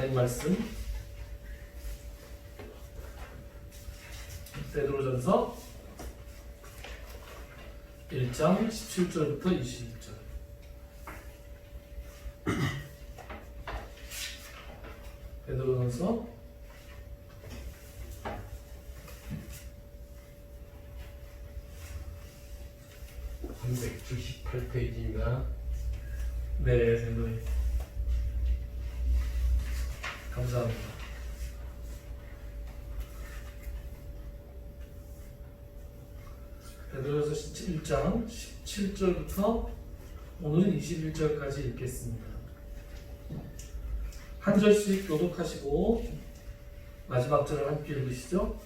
하나님 말씀 베드로전서 1장 17절부터 21절. 베드로전서 378페이지입니다. 네, 선생님. 감사합니다. 베드로전서 1장 17절부터 오늘은 21절까지 읽겠습니다. 한 절씩 교독하시고 마지막 절을 함께 읽으시죠.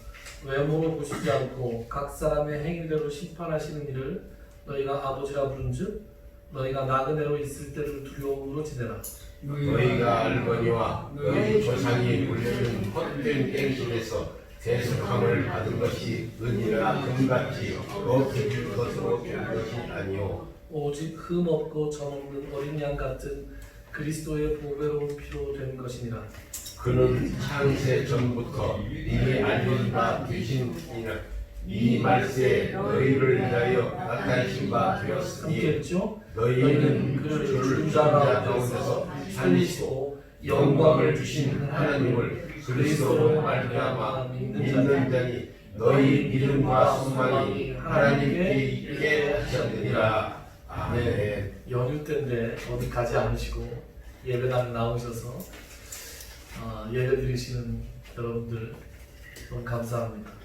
외모를 보시지 않고 각 사람의 행위대로 심판하시는 이를 너희가 아버지라 부른즉 너희가 나그네로 있을 때를 두려움으로 지내라. 너희가 알거니와 너희 조상이 물려준 헛된 땡신에서 대속함을 받은 것이 은이나 금같이 없어질 것으로 된 것이 아니오. 오직 흠없고 점없는 어린 양 같은 그리스도의 보배로운 피로 된 것이니라. 그는 창세 전부터 이미 알려진 바 되신이라. 이 말세에 너희를 위하여 나타내신 바 되었으니 함께했죠. 너희는 그를 죽은 자 가운데서 살리시고 영광을 주신 하나님을 그리스도로 말미암아 믿는 자니 너희 믿음과 소망이 하나님께 있게 하셨느니라. 아멘. 연휴 때인데 어디 가지 않으시고 예배당 나오셔서 예배 드리시는 여러분들 너무 감사합니다.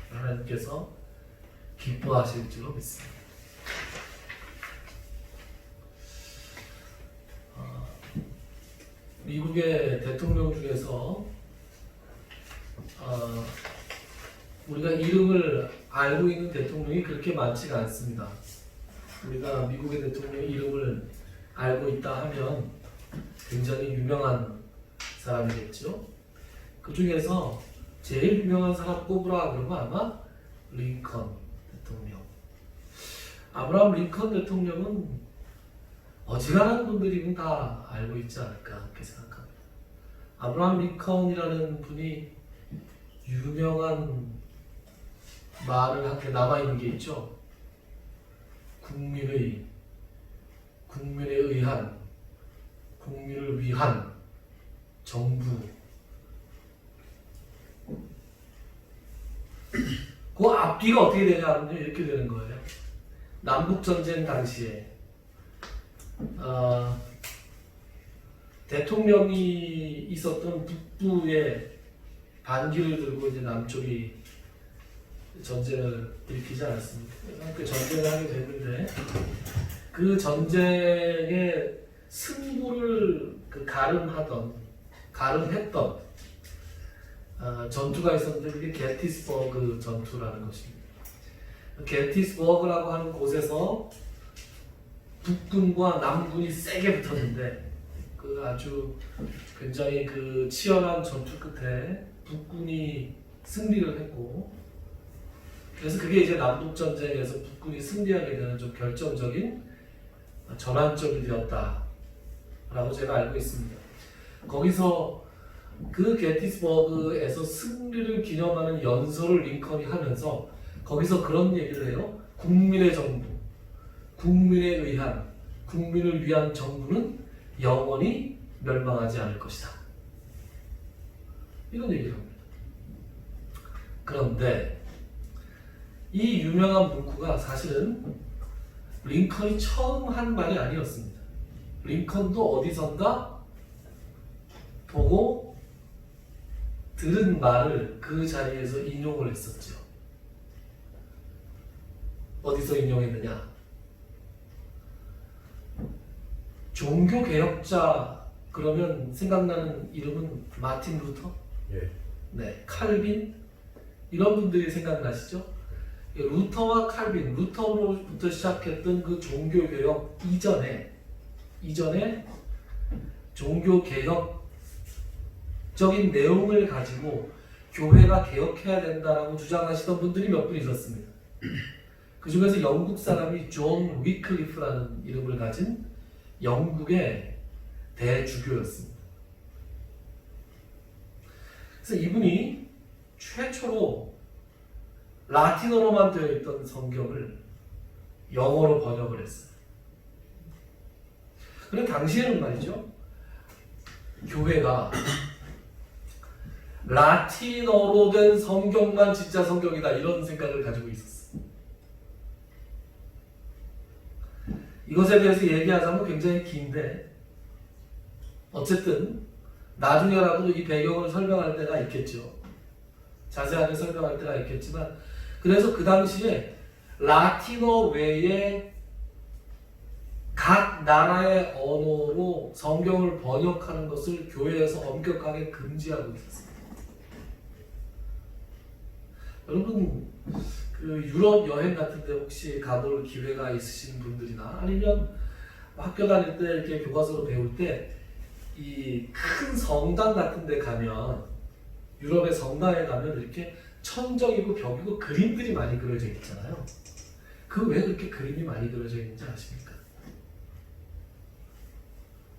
하나님께서 기뻐하실 줄로 믿습니다. 미국의 대통령 중에서 우리가 이름을 알고 있는 대통령이 그렇게 많지가 않습니다. 우리가 미국의 대통령의 이름을 알고 있다 하면 굉장히 유명한 사람이겠죠. 그 중에서 제일 유명한 사람 꼽으라 그러면 아마 링컨 대통령. 아브라함 링컨 대통령은 어지간한 분들이 다 알고 있지 않을까 그렇게 생각합니다. 아브라함 링컨이라는 분이 유명한 말을 한 게 남아있는 게 있죠. 국민에 의한, 국민을 위한 정부. 그 앞뒤가 어떻게 되냐면 이렇게 되는 거예요. 남북전쟁 당시에 대통령이 있었던 북부에 반기를 들고 이제 남쪽이 전쟁을 일으키지 않았습니까? 그 전쟁을 하게 됐는데 그 전쟁의 승부를 가름했던 전투가 있었는데 그게 게티스버그 전투라는 것입니다. 게티스버그라고 하는 곳에서 북군과 남군이 세게 붙었는데 그 아주 굉장히 그 치열한 전투 끝에 북군이 승리를 했고, 그래서 그게 이제 남북전쟁에서 북군이 승리하게 되는 좀 결정적인 전환점이 되었다라고 제가 알고 있습니다. 거기서 그 게티스버그에서 승리를 기념하는 연설을 링컨이 하면서 거기서 그런 얘기를 해요. 국민의 정부, 국민에 의한, 국민을 위한 정부는 영원히 멸망하지 않을 것이다. 이런 얘기를 합니다. 그런데 이 유명한 문구가 사실은 링컨이 처음 한 말이 아니었습니다. 링컨도 어디선가 보고 들은 말을 그 자리에서 인용을 했었죠. 어디서 인용했느냐? 종교개혁자 그러면 생각나는 이름은 마틴 루터? 예. 네, 칼빈? 이런 분들이 생각나시죠? 루터와 칼빈, 루터로부터 시작했던 그 종교개혁 이전에 종교개혁적인 내용을 가지고 교회가 개혁해야 된다라고 주장하시던 분들이 몇 분 있었습니다. 그 중에서 영국 사람이 존 위클리프라는 이름을 가진 영국의 대주교였습니다. 그래서 이분이 최초로 라틴어로만 되어 있던 성경을 영어로 번역을 했어요. 그런데 당시에는 말이죠, 교회가 라틴어로 된 성경만 진짜 성경이다 이런 생각을 가지고 있었어요. 이것에 대해서 얘기하자면 굉장히 긴데 어쨌든 나중에라도 이 배경을 설명할 때가 있겠죠. 자세하게 설명할 때가 있겠지만, 그래서 그 당시에 라틴어 외에 각 나라의 언어로 성경을 번역하는 것을 교회에서 엄격하게 금지하고 있었습니다. 여러분, 그 유럽 여행 같은 데 혹시 가볼 기회가 있으신 분들이나 아니면 학교 다닐 때 이렇게 교과서로 배울 때 이 큰 성당 같은 데 가면, 유럽의 성당에 가면 이렇게 천정이고 벽이고 그림들이 많이 그려져 있잖아요. 그 왜 그렇게 그림이 많이 그려져 있는지 아십니까?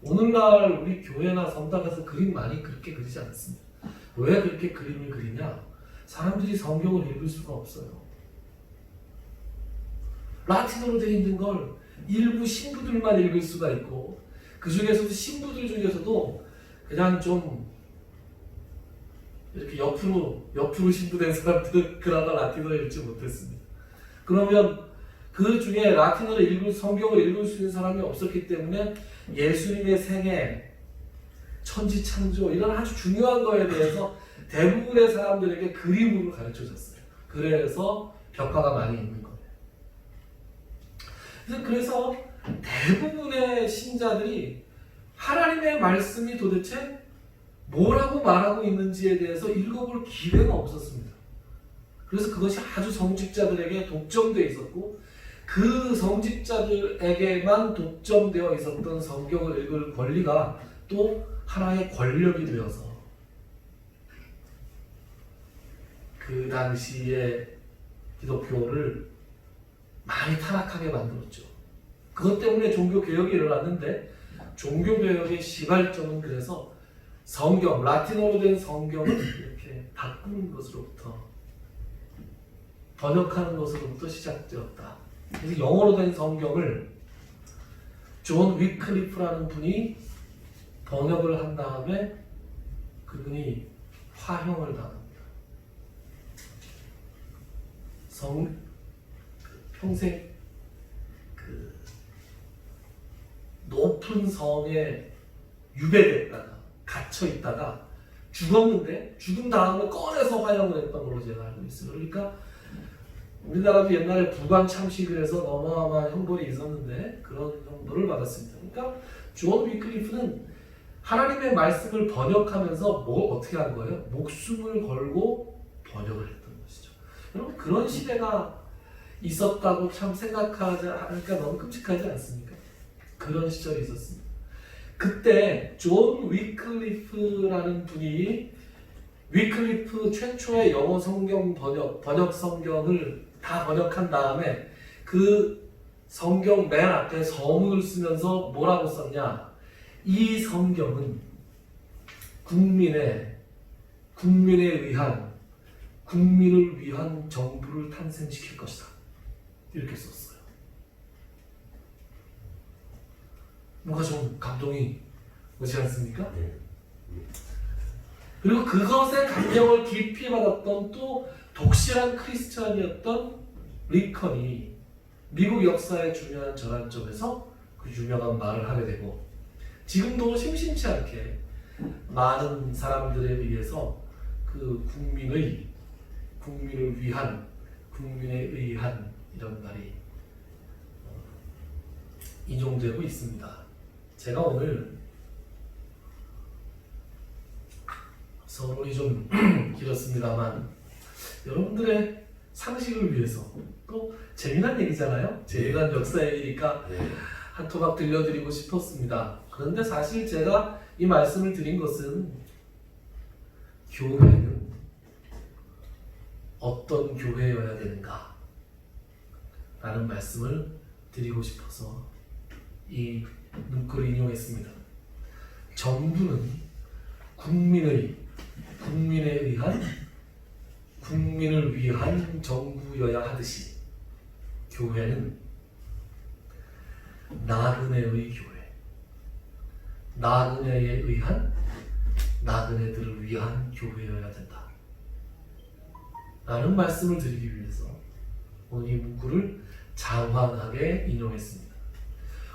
오늘날 우리 교회나 성당 가서 그림 많이 그렇게 그리지 않습니다. 왜 그렇게 그림을 그리냐? 사람들이 성경을 읽을 수가 없어요. 라틴어로 되어 있는 걸 일부 신부들만 읽을 수가 있고, 그 중에서도 신부들 중에서도 그냥 좀 이렇게 옆으로 신부된 사람들은 그나마 라틴어를 읽지 못했습니다. 그러면 그 중에 라틴어를 읽을, 성경을 읽을 수 있는 사람이 없었기 때문에 예수님의 생애, 천지창조 이런 아주 중요한 거에 대해서 대부분의 사람들에게 그림으로 가르쳐줬어요. 그래서 벽화가 많이 있는 거예요. 그래서 대부분의 신자들이 하나님의 말씀이 도대체 뭐라고 말하고 있는지에 대해서 읽어볼 기회가 없었습니다. 그래서 그것이 아주 성직자들에게 독점되어 있었고, 그 성직자들에게만 독점되어 있었던 성경을 읽을 권리가 또 하나의 권력이 되어서 그 당시에 기독교를 많이 타락하게 만들었죠. 그것 때문에 종교개혁이 일어났는데, 종교개혁의 시발점은 그래서 성경, 라틴어로 된 성경을 이렇게 바꾸는 것으로부터, 번역하는 것으로부터 시작되었다. 그래서 영어로 된 성경을 존 위클리프라는 분이 번역을 한 다음에 그분이 화형을 당합니다. 평생 그 높은 성에 유배됐다가 갇혀 있다가 죽었는데, 죽은 다음에 꺼내서 화형을 했던 걸로 제가 알고 있어요. 그러니까 우리나라도 옛날에 부관 참식을 해서 어마어마한 형벌이 있었는데 그런 형벌을 받았습니다. 그러니까 존 위클리프는 하나님의 말씀을 번역하면서 뭐 어떻게 한 거예요? 목숨을 걸고 번역을 했던 것이죠. 여러분, 그런 시대가 있었다고 참 생각하니까 너무 끔찍하지 않습니까? 그런 시절이 있었습니다. 그때 존 위클리프라는 분이 위클리프 최초의 영어 성경 번역 성경을 다 번역한 다음에 그 성경 맨 앞에 서문을 쓰면서 뭐라고 썼냐? 이 성경은 국민을 위한 정부를 탄생시킬 것이다. 이렇게 썼어요. 뭔가 좀 감동이 오지 않습니까? 그리고 그것에 감명을 깊이 받았던 또 독실한 크리스찬이었던 링컨이 미국 역사의 중요한 전환점에서 그 유명한 말을 하게 되고, 지금도 심심치 않게 많은 사람들에 의해서 그 국민을 위한, 국민에 의한 이런 말이 인용되고 있습니다. 제가 오늘 서론이 좀 길었습니다만 여러분들의 상식을 위해서, 또 재미난 얘기잖아요. 재미난 역사의 얘기니까 한 토막 들려드리고 싶었습니다. 그런데 사실 제가 이 말씀을 드린 것은 교회는 어떤 교회여야 되는가 라는 말씀을 드리고 싶어서 이 문구를 인용했습니다. 정부는 국민을 국민에 의한, 국민을 위한 정부여야 하듯이 교회는 나그네의 교회, 나그네에 의한, 나그네들을 위한 교회여야 된다 라는 말씀을 드리기 위해서 오늘 이 문구를 장황하게 인용했습니다.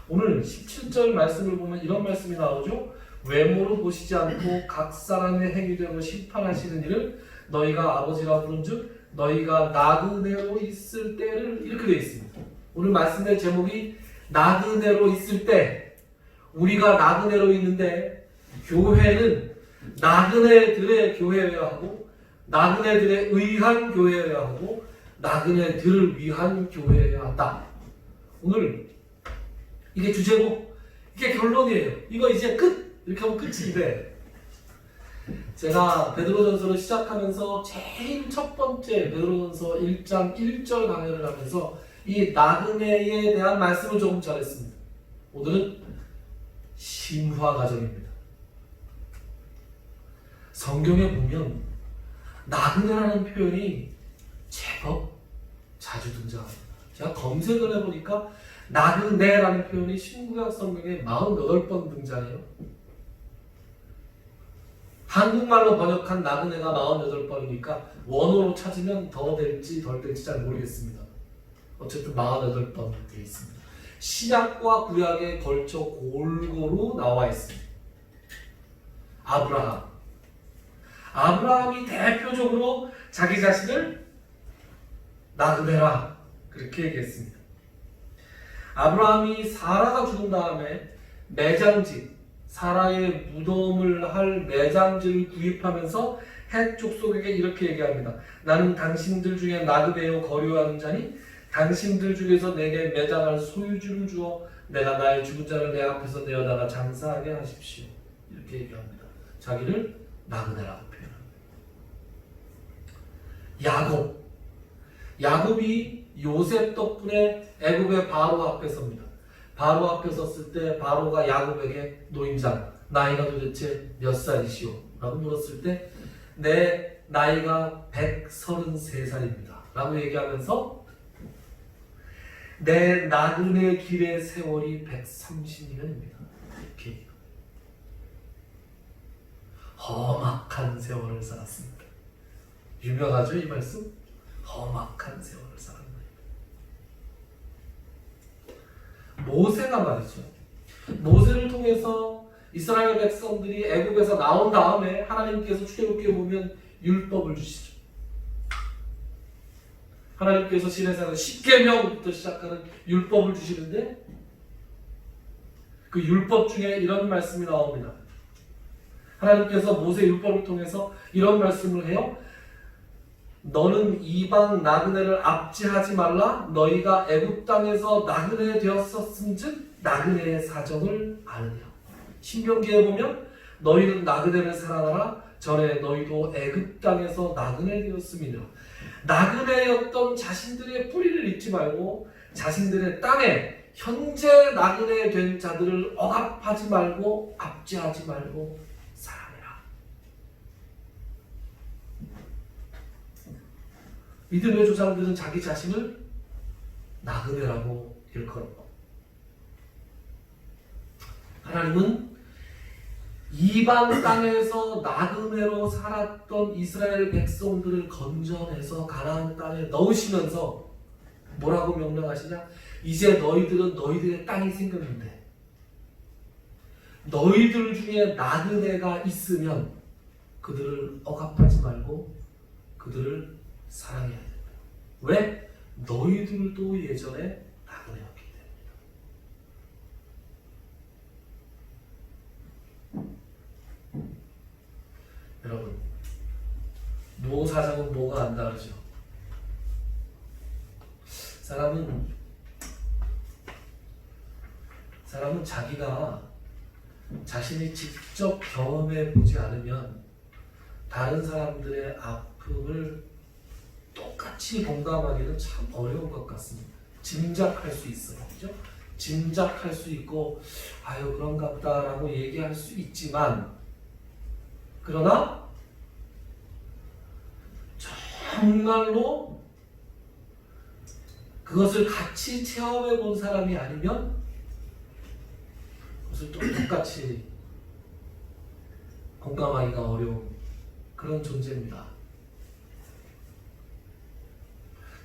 오늘 17절 말씀을 보면 이런 말씀이 나오죠. 외모로 보시지 않고 각 사람의 행위대로 심판하시는 일을 너희가 아버지라 부른즉 너희가 나그네로 있을 때를, 이렇게 되어 있습니다. 오늘 말씀의 제목이 나그네로 있을 때, 우리가 나그네로 있는데 교회는 나그네들의 교회여야 하고 나그네들에 의한 교회여야 하고 나그네들을 위한 교회여야 한다. 오늘 이게 주제고 이게 결론이에요. 이거 이제 끝! 이렇게 하면 끝인데, 제가 베드로전서를 시작하면서 제일 첫 번째 베드로전서 1장 1절 강연을 하면서 이 나그네에 대한 말씀을 조금 잘했습니다. 오늘은 심화 과정입니다. 성경에 보면 나그네라는 표현이 제법 자주 등장합니다. 제가 검색을 해보니까 나그네라는 표현이 신구약 성경에 48번 등장해요. 한국말로 번역한 나그네가 48번이니까 원어로 찾으면 더 될지 덜 될지 잘 모르겠습니다. 어쨌든 48번 되어 있습니다. 신약과 구약에 걸쳐 골고루 나와 있습니다. 아브라함이 대표적으로 자기 자신을 나그네라 그렇게 얘기했습니다. 아브라함이 사라가 죽은 다음에 매장지, 사라의 무덤을 할 매장지를 구입하면서 헷 족속에게 이렇게 얘기합니다. 나는 당신들 중에 나그네요 거류하는 자니 당신들 중에서 내게 매장할 소유주를 주어 내가 나의 죽은 자를 내 앞에서 내어다가 장사하게 하십시오. 이렇게 얘기합니다. 자기를 나그네라고 표현합니다. 야곱이 요셉 덕분에 애굽의 바로 앞에 섭니다. 바로 앞에 섰을 때 바로가 야곱에게 노임장, 나이가 도대체 몇 살이시오? 라고 물었을 때 내 나이가 133살입니다 라고 얘기하면서 내 나그네 길의 세월이 130년입니다. 이렇게 험악한 세월을 살았습니다. 유명하죠 이 말씀? 험악한 세월을 살았다. 모세가 말이죠. 모세를 통해서 이스라엘 백성들이 애굽에서 나온 다음에 하나님께서 출애굽기에 보면 율법을 주시죠. 하나님께서 시내산에서 10계명부터 시작하는 율법을 주시는데 그 율법 중에 이런 말씀이 나옵니다. 하나님께서 모세 율법을 통해서 이런 말씀을 해요. 너는 이방 나그네를 압제하지 말라. 너희가 애굽 땅에서 나그네 되었었음즉 나그네의 사정을 아느냐. 신명기에 보면 너희는 나그네를 사랑하라. 전에 너희도 애굽 땅에서 나그네 되었음이냐. 나그네였던 자신들의 뿌리를 잊지 말고 자신들의 땅에 현재 나그네 된 자들을 억압하지 말고 압제하지 말고 사랑해라. 믿음의 조상들은 자기 자신을 나그네라고 일컬었고, 하나님은 이방 땅에서 나그네로 살았던 이스라엘 백성들을 건져내서 가나안 땅에 넣으시면서 뭐라고 명령하시냐? 이제 너희들은 너희들의 땅이 생겼는데 너희들 중에 나그네가 있으면 그들을 억압하지 말고 그들을 사랑해야 된다. 왜? 너희들도 예전에 나그네였기 때문이다. 여러분, 노사정은 뭐가 안 다르죠? 사람은 자기가 자신이 직접 경험해 보지 않으면 다른 사람들의 아픔을 똑같이 공감하기는 참 어려운 것 같습니다. 짐작할 수 있어요. 그죠? 짐작할 수 있고 아유 그런가 보다라고 얘기할 수 있지만, 그러나 정말로 그것을 같이 체험해 본 사람이 아니면 그것을 또 똑같이 공감하기가 어려운 그런 존재입니다.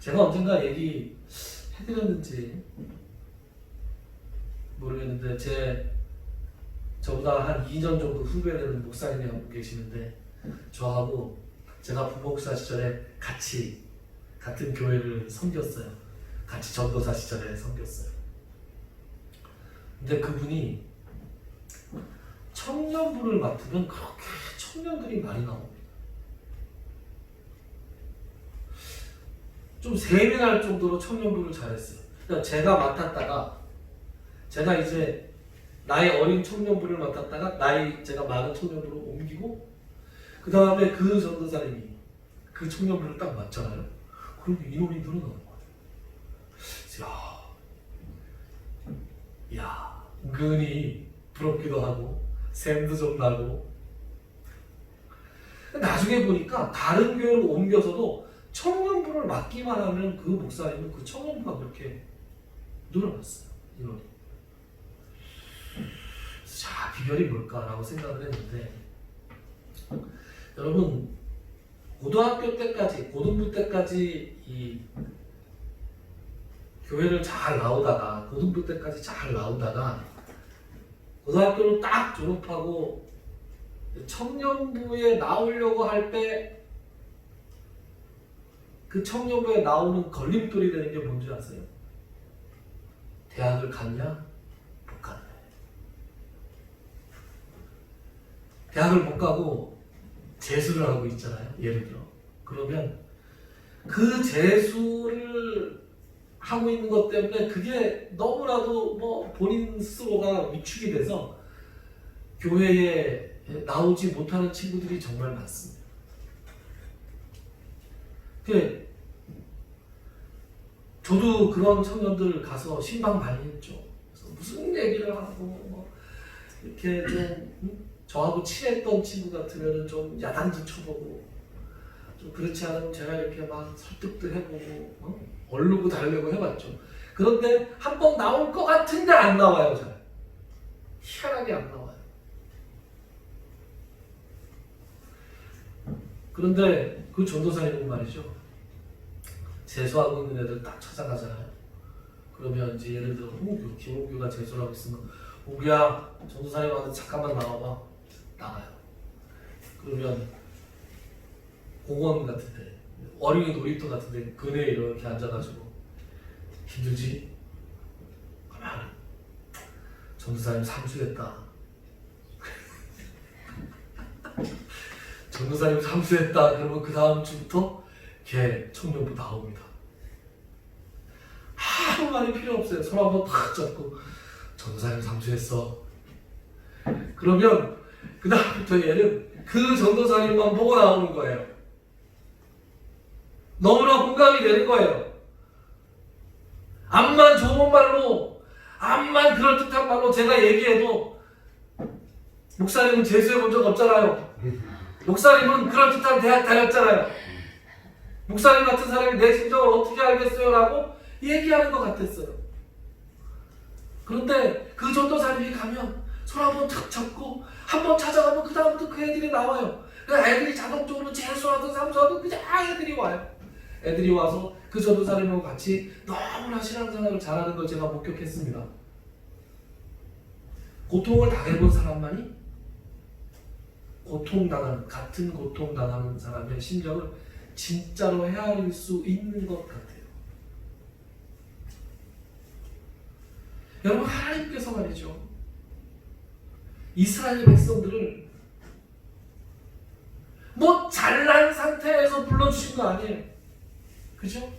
제가 언젠가 얘기해드렸는지 모르겠는데 저보다 한 2년 정도 후배되는 목사님이 한 분 계시는데 저하고 제가 부목사 시절에 같이 같은 교회를 섬겼어요. 같이 전도사 시절에 섬겼어요. 근데 그분이 청년부를 맡으면 그렇게 청년들이 많이 나옵니다. 좀 세밀할 정도로 청년부를 잘했어요. 그러니까 제가 맡았다가 제가 이제 나이 어린 청년부를 맡았다가 제가 많은 청년부로 옮기고 그 다음에 그 전도사님이 그 청년부를 딱 맡잖아요. 그리고 인원이 늘어나는 거예요. 야, 은근히 부럽기도 하고 샘도 좀 나고. 나중에 보니까 다른 교회로 옮겨서도 청년부를 맡기만 하면 그 목사님은 그 청년부가 그렇게 늘어났어요. 인원이. 자, 비결이 뭘까라고 생각을 했는데, 여러분 고등학교 때까지, 고등부 때까지 이 교회를 잘 나오다가, 고등부 때까지 잘 나오다가 고등학교를 딱 졸업하고 청년부에 나오려고 할 때 그 청년부에 나오는 걸림돌이 되는 게 뭔지 아세요? 대학을 갔냐? 못 갔네. 대학을 못 가고 재수를 하고 있잖아요. 예를 들어. 그러면 그 재수를 하고 있는 것 때문에 그게 너무나도 뭐 본인 스스로가 위축이 돼서 교회에 나오지 못하는 친구들이 정말 많습니다. 저도 그런 청년들 가서 신방 많이 했죠. 그래서 무슨 얘기를 하고 뭐 이렇게 좀 저하고 친했던 친구 같으면 좀 야단도 쳐보고, 좀 그렇지 않으면 제가 이렇게 막 설득도 해보고 얼르고 달려고 해봤죠. 그런데 한 번 나올 것 같은데 안 나와요. 잘 희한하게 안 나와요. 그런데 그 전도사님은 말이죠, 재수하고 있는 애들 딱 찾아가잖아요. 그러면 이제 예를 들어 김홍규가 재수를 하고 있으면, 홍규야, 전도사님한테 잠깐만 나와봐. 나가요. 그러면 공원 같은데, 어린이 놀이터 같은데 그네 이렇게 앉아가지고, 힘들지? 가만. 전도사님 삼수했다. 전도사님 삼수했다. 그러면 그 다음 주부터 걔 청년부 나옵니다. 아무 말이 필요 없어요. 손 한번 탁 잡고, 전도사님 삼수했어. 그러면 그 다음부터 얘는 그 전도사님만 보고 나오는 거예요. 너무나 공감이 되는 거예요. 암만 좋은 말로, 암만 그럴듯한 말로 제가 얘기해도, 목사님은 재수해 본 적 없잖아요. 목사님은 그럴듯한 대학 다녔잖아요. 목사님 같은 사람이 내 심정을 어떻게 알겠어요? 라고 얘기하는 것 같았어요. 그런데 그 전도사님이 가면 손 한번 탁 잡고 한번 찾아가면 그 다음부터 그 애들이 나와요. 애들이 자동적으로 재수하든 삼수하든 그냥 애들이 와요. 애들이 와서 그 전도사님하고 같이 너무나 신앙생활을 잘하는 걸 제가 목격했습니다. 고통을 당해본 사람만이 같은 고통당하는 사람의 심정을 진짜로 헤아릴 수 있는 것 같아요. 여러분, 하나님께서 말이죠, 이스라엘 백성들을 뭐 잘난 상태에서 불러주신 거 아니에요. 그죠?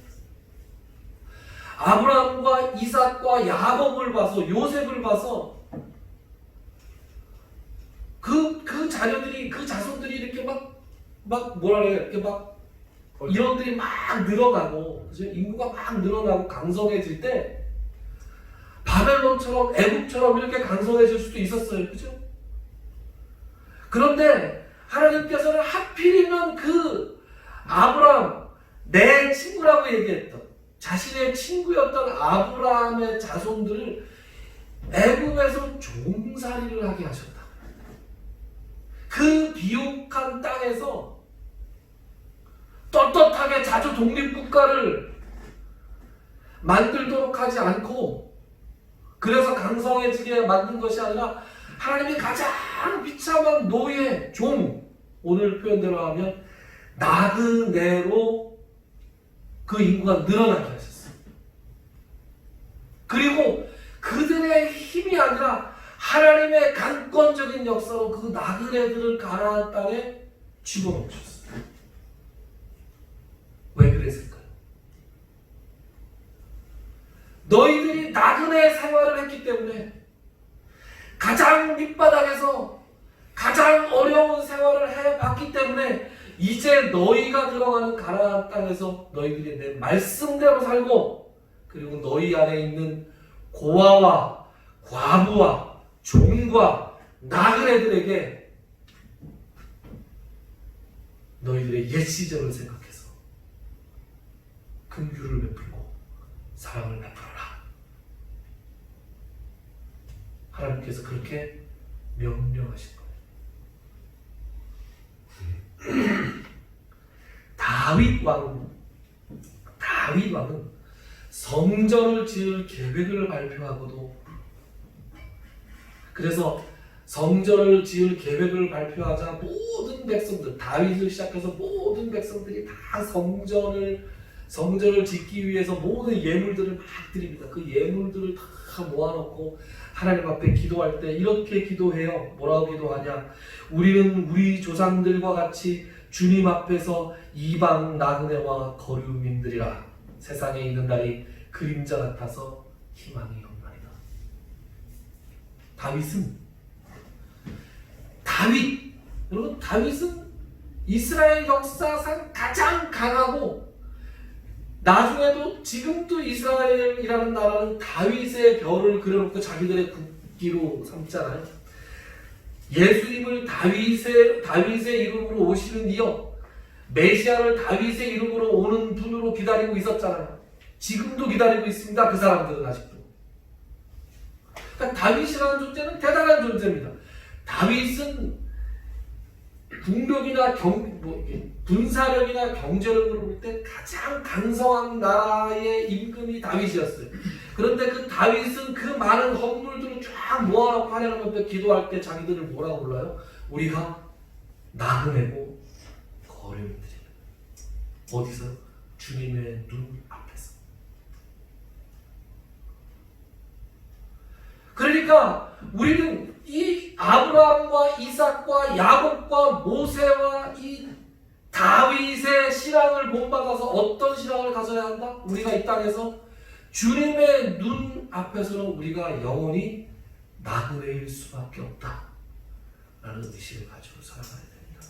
아브라함과 이삭과 야곱을 봐서, 요셉을 봐서 그 자녀들이, 그 자손들이 이렇게 막 뭐라 그래요? 이렇게 막 인원들이 막 늘어나고, 그죠? 인구가 막 늘어나고 강성해질 때 바벨론처럼, 애국처럼 이렇게 강성해질 수도 있었어요. 그죠? 그런데 하나님께서는 하필이면 그 아브라함, 내 친구라고 얘기했던 자신의 친구였던 아브라함의 자손들을 애굽에서 종살이를 하게 하셨다. 그 비옥한 땅에서 떳떳하게 자주 독립국가를 만들도록 하지 않고, 그래서 강성해지게 만든 것이 아니라 하나님이 가장 비참한 노예, 종, 오늘 표현대로 하면 나그네로 그 인구가 늘어나게 하셨어요. 그리고 그들의 힘이 아니라 하나님의 강권적인 역사로 그 나그네들을 가나안 땅에 집어넣으셨어요. 왜 그랬을까요? 너희들이 나그네 생활을 했기 때문에, 가장 밑바닥에서 가장 어려운 생활을 해봤기 때문에 이제 너희가 들어가는 가나안 땅에서 너희들이 내 말씀대로 살고, 그리고 너희 안에 있는 고아와 과부와 종과 나그네들에게 너희들의 옛 시절을 생각해서 긍휼을 베풀고 사랑을 베풀어라. 하나님께서 그렇게 명령하신 거예요. 다윗 왕은 성전을 지을 계획을 발표하고도, 그래서 성전을 지을 계획을 발표하자 모든 백성들, 다윗을 시작해서 모든 백성들이 다 성전을 짓기 위해서 모든 예물들을 막 드립니다. 그 예물들을 다 모아놓고 하나님 앞에 기도할 때 이렇게 기도해요. 뭐라고 기도하냐? 우리는 우리 조상들과 같이 주님 앞에서 이방 나그네와 거류민들이라. 세상에 있는 날이 그림자 같아서 희망이 없나이다. 여러분, 다윗은 이스라엘 역사상 가장 강하고, 나중에도 지금도 이스라엘이라는 나라는 다윗의 별을 그려놓고 자기들의 국기로 삼잖아요. 예수님을 다윗의 이름으로 오시는 이여, 메시아를 다윗의 이름으로 오는 분으로 기다리고 있었잖아요. 지금도 기다리고 있습니다. 그 사람들은 아직도. 그러니까 다윗이라는 존재는 대단한 존재입니다. 다윗은 국력이나 군사력이나 경제력으로 볼 때 가장 강성한 나라의 임금이 다윗이었어요. 그런데 그 다윗은 그 많은 헌물들을 쫙 모아놓고 하나님 앞에 기도할 때 자기들을 뭐라고 불러요? 우리가 나그네고 거류민들이다. 어디서? 주님의 눈 앞에서. 그러니까 우리는 이 아브라함과 이삭과 야곱과 모세와 이 다윗의 신앙을 본받아서 어떤 신앙을 가져야 한다? 우리가 이 땅에서 주님의 눈 앞에서는 우리가 영원히 나그네일 수밖에 없다 라는 의식을 가지고 살아가야 됩니다.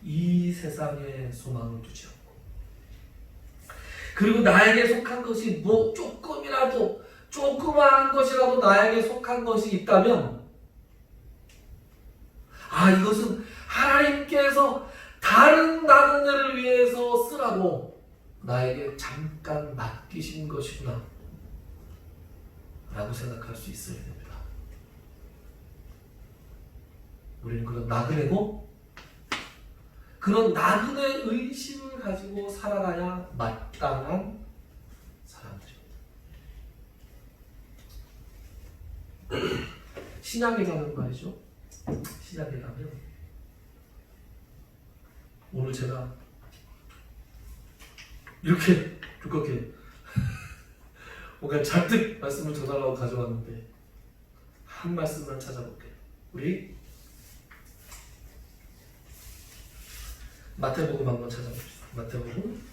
이 세상에 소망을 두지 않고, 그리고 나에게 속한 것이 뭐 조그마한 것이라도 나에게 속한 것이 있다면, 이것은 하나님께서 다른 나그네를 위해서 쓰라고 나에게 잠깐 맡기신 것이구나 라고 생각할 수 있어야 됩니다. 우리는 그런 나그네고, 그런 나그네 의식을 가지고 살아가야 마땅한 사람들입니다. 신약에 가면 말이죠. 신약에 가면 오늘 제가 이렇게 두껍게 뭔가 잔뜩 말씀을 전하려고 가져왔는데 한 말씀만 찾아볼게요. 우리 마태복음 한번 찾아봅시다. 마태복음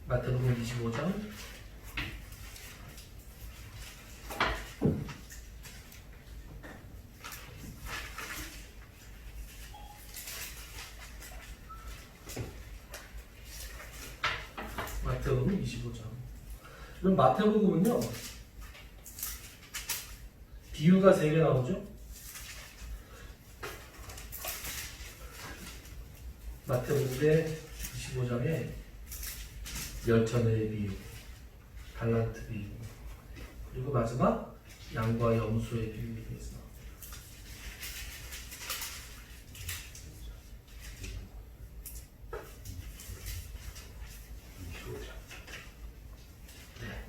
25장 25장 마태복음 25장. 그럼 마태복음은요, 비유가 3개 나오죠? 마태복음의 25장에 멸천의 비유, 달란트 비유, 그리고 마지막 양과 염소의 비유에 대해서 나옵니다.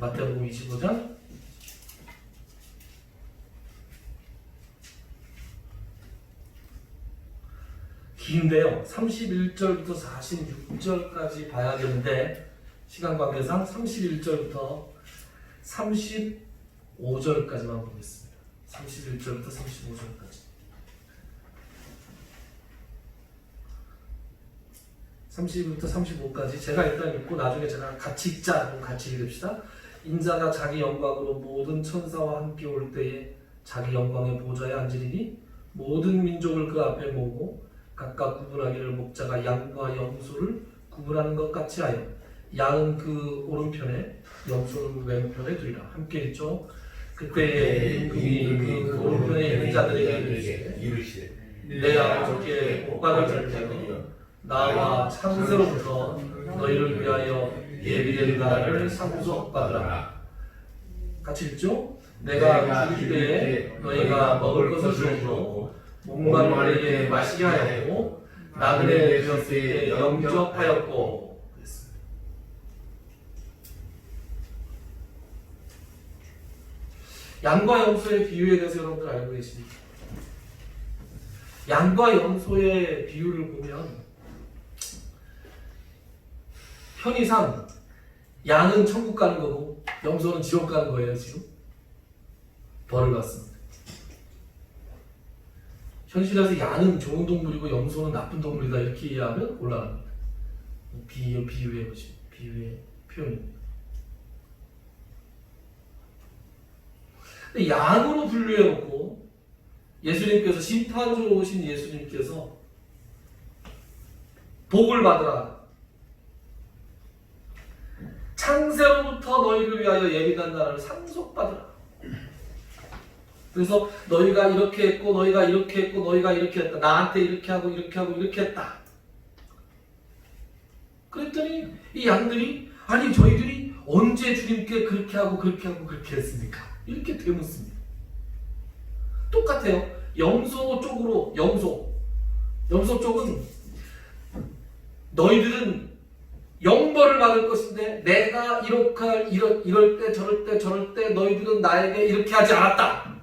마태복음 25장 긴데요. 31절부터 46절까지 봐야 되는데 시간 관계상 31절부터 35절까지만 보겠습니다. 31절부터 35절까지. 30부터 35까지 제가 일단 읽고 나중에 제가 같이 읽자. 그럼 같이 읽읍시다. 인자가 자기 영광으로 모든 천사와 함께 올 때에 자기 영광의 보좌에 앉으리니 모든 민족을 그 앞에 모으고 각각 구분하기를 목자가 양과 염소를 구분하는 것 같이 하여 양은 그 오른편에 염소는 왼편에 두리라. 함께 읽죠. 그때 임금이 그 오른편에 있는 자들에게 이르시되 내 아버지께 복받을 자들이여 나와 창세로부터 너희를 위하여 예비된 나라를 상속받으라. 같이 읽죠. 내가 죽을 때에 너희가 먹을 것을 주었고 목마른 자에게 마시게 하였고 나그네 되었을 때 영접하였고. 양과 염소의 비유에 대해서 여러분들 알고 계십니까? 양과 염소의 비유를 보면 편의상 양은 천국 가는 거고 염소는 지옥 가는 거예요. 지금 벌을 받습니다. 현실에서 양은 좋은 동물이고 염소는 나쁜 동물이다 이렇게 이해하면 곤란합니다. 비유의 것이 비유의 표현입니다. 근데 양으로 분류해놓고 예수님께서 심판주로 오신 예수님께서 복을 받으라. 창세로부터 너희를 위하여 예비한 나라를 상속받으라. 그래서 너희가 이렇게 했고 너희가 이렇게 했고 너희가 이렇게 했다. 나한테 이렇게 하고 이렇게 하고 이렇게 했다. 그랬더니 이 양들이 아니 저희들이 언제 주님께 그렇게 하고 그렇게 하고 그렇게 했습니까? 이렇게 되묻습니다. 똑같아요. 염소 쪽은 너희들은 영벌을 받을 것인데 내가 이럴 때 저럴 때 너희들은 나에게 이렇게 하지 않았다.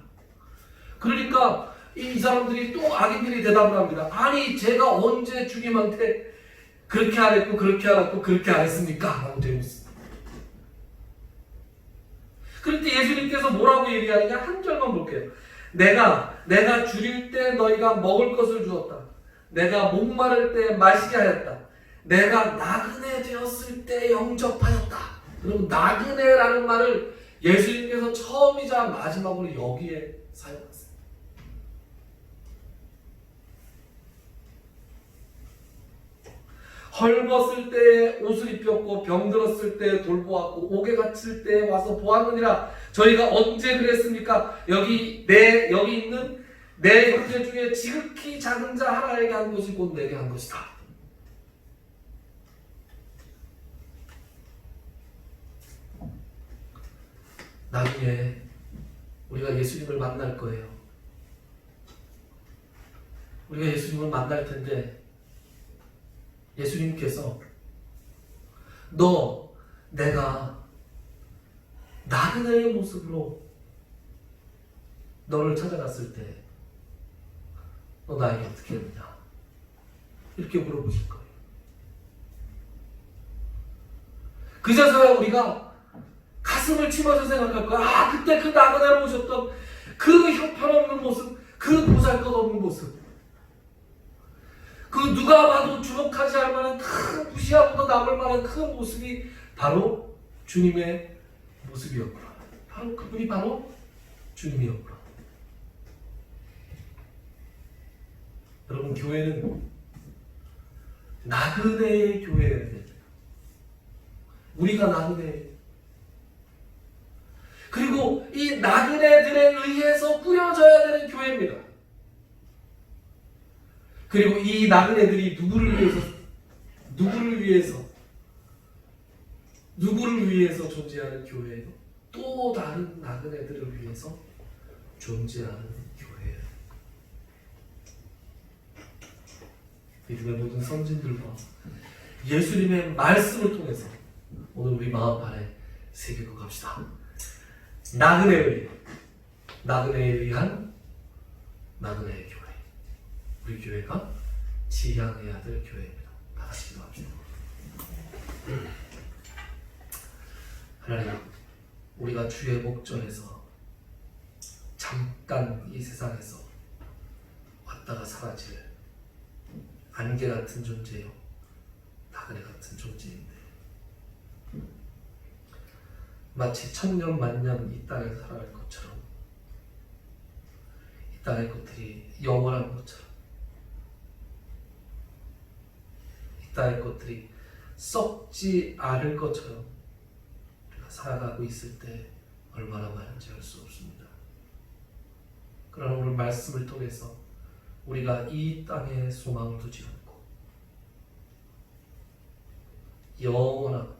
그러니까 이 사람들이 또 악인들이 대답을 합니다. 아니 제가 언제 주님한테 그렇게 안 했고 그렇게 안 했고 그렇게 안 했습니까? 라고 되묻습니다. 그럴 때 예수님께서 뭐라고 얘기하느냐? 한 절만 볼게요. 내가 줄일 때 너희가 먹을 것을 주었다. 내가 목마를 때 마시게 하였다. 내가 나그네 되었을 때 영접하였다. 여러분 나그네라는 말을 예수님께서 처음이자 마지막으로 여기에 사용했어요. 헐벗을 때 옷을 입혔고 병들었을 때 돌보았고 옥에 갇힐 때 와서 보았느니라. 저희가 언제 그랬습니까? 여기 있는 내 형제 중에 지극히 작은 자 하나에게 한 것이 곧 내게 한 것이다. 나중에 우리가 예수님을 만날 거예요. 우리가 예수님을 만날 텐데 예수님께서 내가 나그네의 모습으로 너를 찾아갔을 때 너 나에게 어떻게 했느냐? 이렇게 물어보실 거예요. 그제서야 우리가 가슴을 치면서 생각할 거야. 그때 그 나그네로 오셨던 그 형편없는 모습, 그 보잘것없는 모습, 그 누가 봐도 주목하지 않을 만한 큰 무시하고도 남을 만한 그 모습이 바로 주님의 모습이었구나. 바로 그분이 바로 주님이었구나. 여러분 교회는 나그네의 교회예요. 우리가 나그네. 그리고 이 나그네들에 의해서 꾸려져야 되는 교회입니다. 그리고 이 나그네들이 누구를 위해서 존재하는 교회예요? 또 다른 나그네들을 위해서 존재하는 교회예요. 믿음의 모든 선진들과 예수님의 말씀을 통해서 오늘 우리 마음판에 새기고 갑시다. 나그네에 의한 나그네의 교회. 우리 교회가 지향해야 될 교회입니다. 다 같이 기도합시다. 하나님, 우리가 주의 목전에서 잠깐 이 세상에서 왔다가 사라질 안개 같은 존재요, 나그네 같은 존재인데 마치 천년 만년 이 땅에서 살아갈 것처럼, 이 땅의 것들이 영원한 것처럼, 이 땅의 것들이 썩지 않을 것처럼 우리가 살아가고 있을 때 얼마나 많은지 알 수 없습니다. 그러나 오늘 말씀을 통해서 우리가 이 땅에 소망을 두지 않고 영원한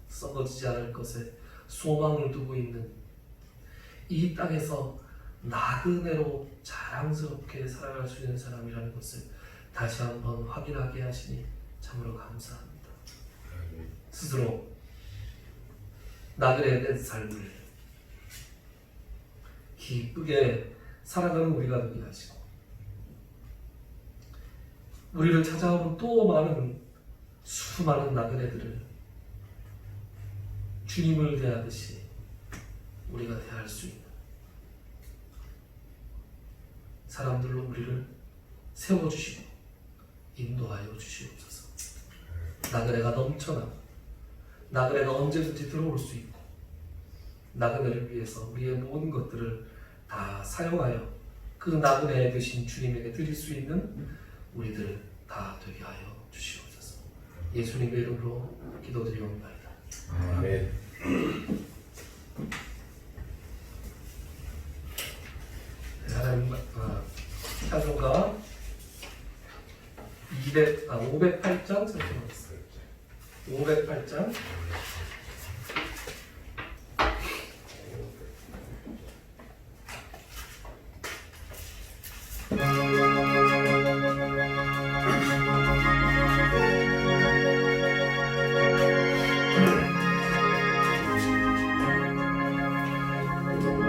썩어지지 않을 것에 소망을 두고 있는 이 땅에서 나그네로 자랑스럽게 살아갈 수 있는 사람이라는 것을 다시 한번 확인하게 하시니 참으로 감사합니다. 스스로 나그네에 대한 삶을 기쁘게 살아가는 우리가 되게 하시고, 우리를 찾아오는 또 수많은 나그네들을 주님을 대하듯이 우리가 대할 수 있는 사람들로 우리를 세워주시고 인도하여 주시옵소서. 나그네가 넘쳐나고 나그네가 언제든지 들어올 수 있고, 나그네를 위해서 우리의 모든 것들을 다 사용하여 그 나그네 되신 주님에게 드릴 수 있는 우리들 다 되게 하여 주시옵소서. 예수님의 이름으로 기도드리옵나이다. 아멘. 하나님, 찬송가 508장 찬송하겠습니다. 508장.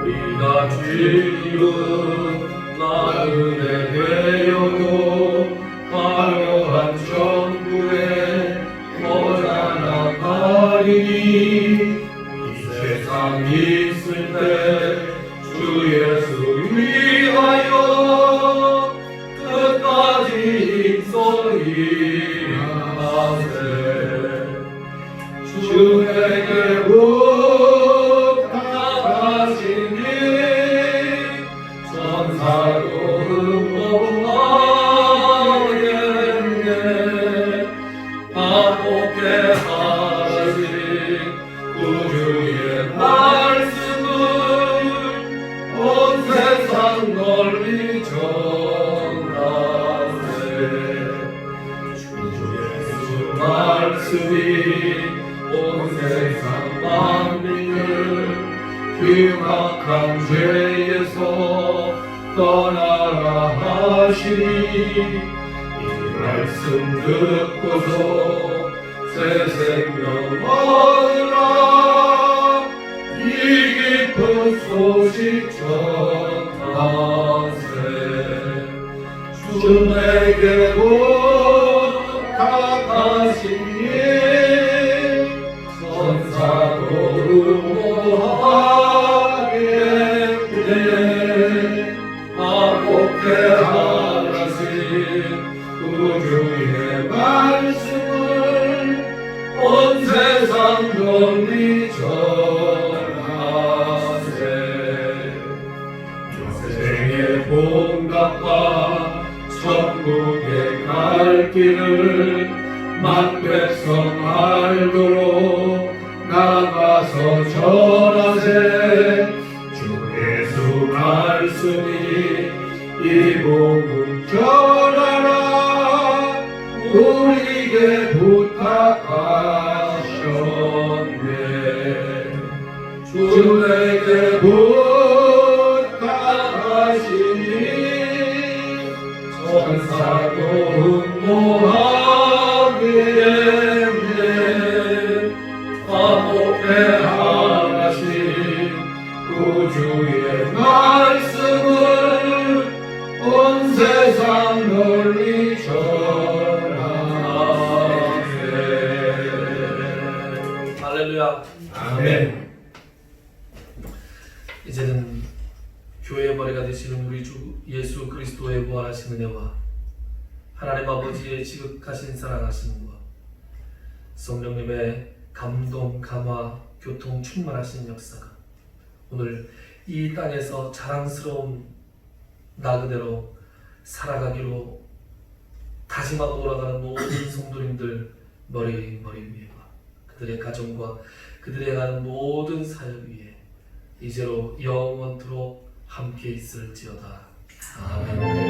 우리가 지금 나그네 되어도 화려한 천국에 거자나가리니, 이 세상 있을 때 주 예수 위하여 끝까지 입소리하세. 주에게 부탁하시니 전사도 흠모하겠네. 반복해 하신 구주의 말씀을 온 세상 널리 전하세. 주의 말씀이 온 세상 만민을 흉악한 죄에서 떠나라 하시니, 이 말씀 듣고서 새 생명 얻으라. 이 깊은 소식 전하세. 주 내게 부탁하시니 전사도 흠모하겠네. 반복해 하신 구주의 말씀을 온 세상 널리 전하세. 인생의 봉답과 천국에 갈 길을 만 백성 알도록 우리에게 부탁하셨네. 주에게 부탁하시니 천사도 흠모하겠네. 화목해 하신 구주의 말씀을 온 세상 널리 전하세. 할렐루야. 아멘. 이제는 교회의 머리가 되시는 우리 주 예수 그리스도의 무한하신 은혜와 하나님 아버지의 지극하신 사랑하심과 성령님의 감동, 감화, 교통 충만하신 역사가 오늘 이 땅에서 자랑스러운 나 그대로 살아가기로 다짐하고 돌아가는 모든 성도님들 머리 위에와 그들의 가정과 그들의 가는 모든 사역 위에 이제로 영원토록 함께 있을지어다. 아멘.